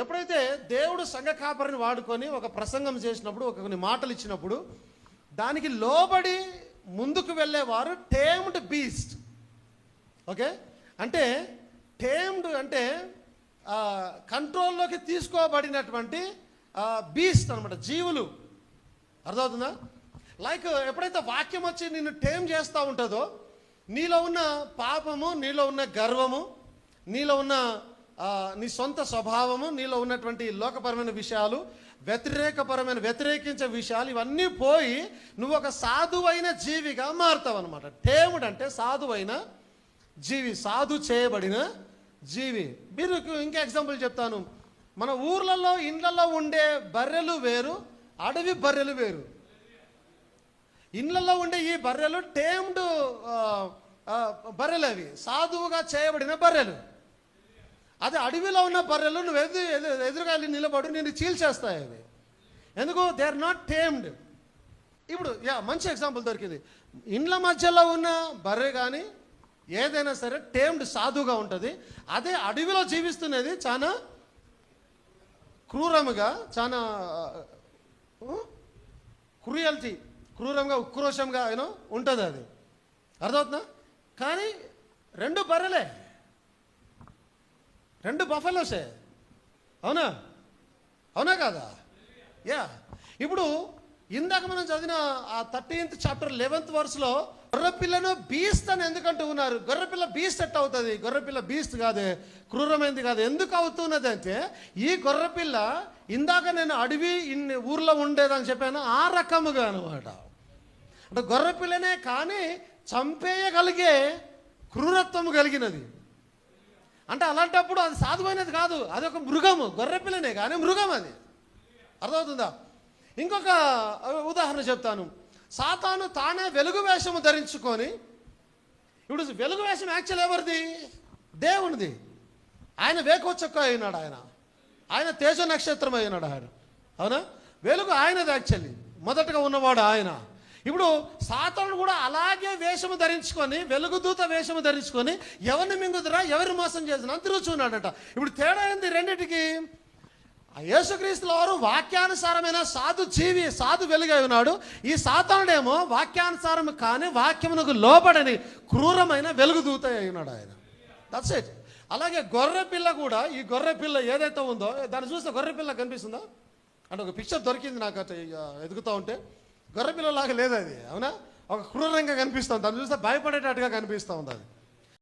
ఎప్పుడైతే దేవుడు సంఘ కాపరిని వాడుకొని ఒక ప్రసంగం చేసినప్పుడు, ఒక కొన్ని మాటలు ఇచ్చినప్పుడు దానికి లోబడి ముందుకు వెళ్ళేవారు టేమ్డ్ బీస్ట్. ఓకే, అంటే టేమ్డ్ అంటే కంట్రోల్లోకి తీసుకోబడినటువంటి బీస్ట్ అనమాట, జీవులు. అర్థమవుతుందా? లైక్ ఎప్పుడైతే వాక్యం వచ్చి నిన్ను టేమ్ చేస్తూ ఉంటుందో, నీలో ఉన్న పాపము, నీలో ఉన్న గర్వము, నీలో ఉన్న నీ సొంత స్వభావము, నీలో ఉన్నటువంటి లోకపరమైన విషయాలు, వ్యతిరేకించే విషయాలు, ఇవన్నీ పోయి నువ్వు ఒక సాధువైన జీవిగా మారుతావు అనమాట. టేముడు అంటే సాధువైన జీవి, సాధు చేయబడిన జీవి. మీరు ఇంకా ఎగ్జాంపుల్ చెప్తాను. మన ఊర్లలో ఇండ్లలో ఉండే బర్రెలు వేరు, అడవి బర్రెలు వేరు. ఇండ్లలో ఉండే ఈ బర్రెలు టేమ్డ్ బర్రెలు, అవి సాధువుగా చేయబడిన బర్రెలు. అదే అడవిలో ఉన్న బర్రెలు నువ్వు ఎదురుగా నిలబడి నేను చీల్చేస్తాయి అవి. ఎందుకు? They are not tamed. ఇప్పుడు మంచి ఎగ్జాంపుల్ దొరికింది. ఇండ్ల మధ్యలో ఉన్న బర్రె కానీ ఏదైనా సరే టేమ్డ్, సాధువుగా ఉంటుంది. అదే అడవిలో జీవిస్తున్నది చాలా క్రూరంగా, చాలా క్రూరంగా, ఉక్రోషంగా ఉంటుంది అది. అర్థమవుతుందా? కానీ రెండు బర్రెలే, రెండు బఫెలోసే. అవునా? అవునా కాదా? ఇప్పుడు ఇందాక మనం చదివిన ఆ 13th చాప్టర్ 11th వర్స్లో గొర్రెపిల్లను బీస్ట్ అని ఎందుకంటూ ఉన్నారు? గొర్రెపిల్ల బీస్ట్ ఎట్ అవుతుంది? గొర్రెపిల్ల బీస్ట్ కాదే, క్రూరమైంది కాదు. ఎందుకు అవుతున్నది అంటే, ఈ గొర్రెపిల్ల ఇందాక నేను అడవి ఊర్లో ఉండేదని చెప్పాను, ఆ రకముగా అనమాట. అంటే గొర్రెపిల్లనే కానీ చంపేయగలిగే క్రూరత్వం కలిగినది. అంటే అలాంటప్పుడు అది సాధువైనది కాదు, అది ఒక మృగము. గొర్రెపిల్లనే కానీ మృగం అది. అర్థమవుతుందా? ఇంకొక ఉదాహరణ చెప్తాను. సాతాను తానే వెలుగు వేషము ధరించుకొని, ఇప్పుడు వెలుగు వేషం యాక్చువల్ ఎవరిది? దేవునిది. ఆయన వేకోచొక్క అయినాడు, ఆయన తేజ నక్షత్రం అయినాడు ఆయన. అవునా? వెలుగు ఆయనది యాక్చువల్లీ, మొదటగా ఉన్నవాడు ఆయన. ఇప్పుడు సాతాను కూడా అలాగే వేషము ధరించుకొని, వెలుగుదూత వేషము ధరించుకొని ఎవరిని మింగుదురా, ఎవరిని మోసం చేసిన తిరుగుచున్నాడట. ఇప్పుడు తేడా ఏంది రెండింటికి? యేసుక్రీస్తుల వారు వాక్యానుసారమైన సాధు జీవి, సాధు వెలుగై ఉన్నాడు. ఈ సాతానుడేమో వాక్యానుసారం కానీ వాక్యమునకు లోబడని క్రూరమైన వెలుగుదూత అయి ఉన్నాడు ఆయన. That's it. అలాగే గొర్రెపిల్ల కూడా, ఈ గొర్రెపిల్ల ఏదైతే ఉందో దాన్ని చూస్తే గొర్రెపిల్ల కనిపిస్తుందా? అంటే ఒక పిక్చర్ దొరికింది నాకు అట్లా ఎదుగుతూ ఉంటే. గొర్రెపిల్లలాగా లేదు అది. అవునా? ఒక క్రూరంగా కనిపిస్తుంది, దాన్ని చూస్తే భయపడేటట్టుగా కనిపిస్తూ ఉంది అది.